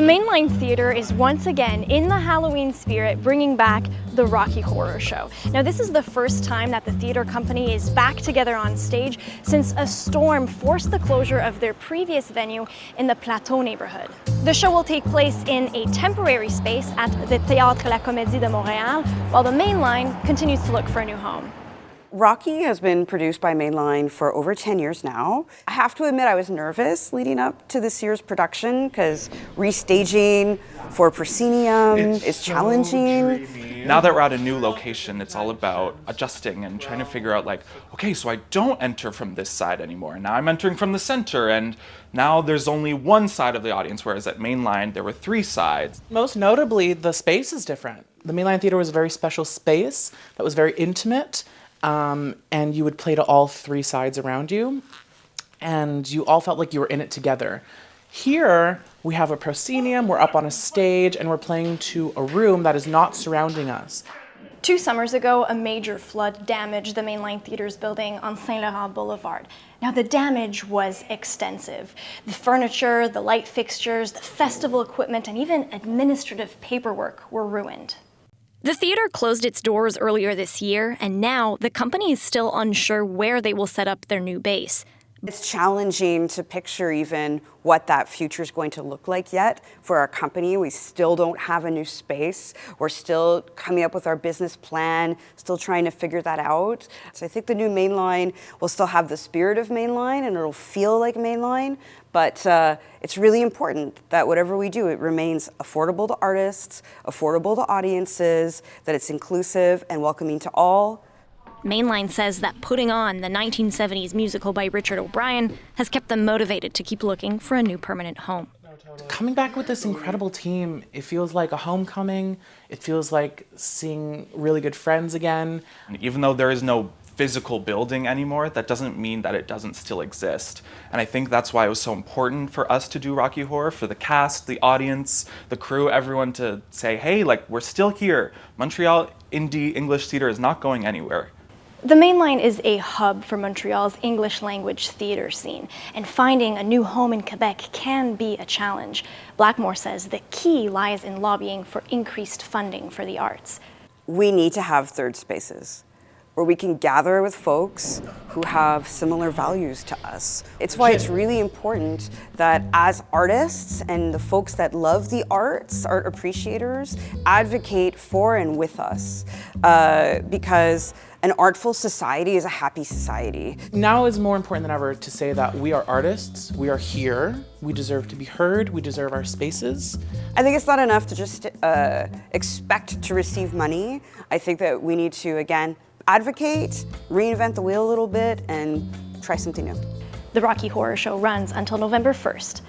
MainLine Theatre is once again in the Halloween spirit, bringing back the Rocky Horror Show. Now, this is the first time that the theatre company is back together on stage since a storm forced the closure of their previous venue in the Plateau neighborhood. The show will take place in a temporary space at the Théâtre La Comédie de Montréal, while the MainLine continues to look for a new home. Rocky has been produced by MainLine for over 10 years now. I have to admit I was nervous leading up to this year's production because restaging for proscenium is challenging. Now that we're at a new location, it's all about adjusting and trying to figure out like, okay, so I don't enter from this side anymore. Now I'm entering from the center, and now there's only one side of the audience, whereas at MainLine there were three sides. Most notably, the space is different. The MainLine Theatre was a very special space that was very intimate. And you would play to all three sides around you, and you all felt like you were in it together. Here, we have a proscenium, we're up on a stage, and we're playing to a room that is not surrounding us. 2 summers ago, a major flood damaged the MainLine Theatre's building on Saint Laurent Boulevard. Now, the damage was extensive. The furniture, the light fixtures, the festival equipment, and even administrative paperwork were ruined. The theater closed its doors earlier this year, and now the company is still unsure where they will set up their new base. It's challenging to picture even what that future is going to look like yet for our company. We still don't have a new space. We're still coming up with our business plan, still trying to figure that out. So I think the new MainLine will still have the spirit of MainLine and it'll feel like MainLine, but it's really important that whatever we do, it remains affordable to artists, affordable to audiences, that it's inclusive and welcoming to all. MainLine says that putting on the 1970s musical by Richard O'Brien has kept them motivated to keep looking for a new permanent home. Coming back with this incredible team, it feels like a homecoming. It feels like seeing really good friends again. And even though there is no physical building anymore, that doesn't mean that it doesn't still exist. And I think that's why it was so important for us to do Rocky Horror, for the cast, the audience, the crew, everyone to say, hey, like, we're still here. Montreal indie English theater is not going anywhere. The MainLine is a hub for Montreal's English language theatre scene, and finding a new home in Quebec can be a challenge. Blackmore says the key lies in lobbying for increased funding for the arts. We need to have third spaces where we can gather with folks who have similar values to us. It's why it's really important that as artists and the folks that love the arts, art appreciators, advocate for and with us, because an artful society is a happy society. Now is more important than ever to say that we are artists, we are here, we deserve to be heard, we deserve our spaces. I think it's not enough to just expect to receive money. I think that we need to, again, advocate, reinvent the wheel a little bit, and try something new. The Rocky Horror Show runs until November 1st.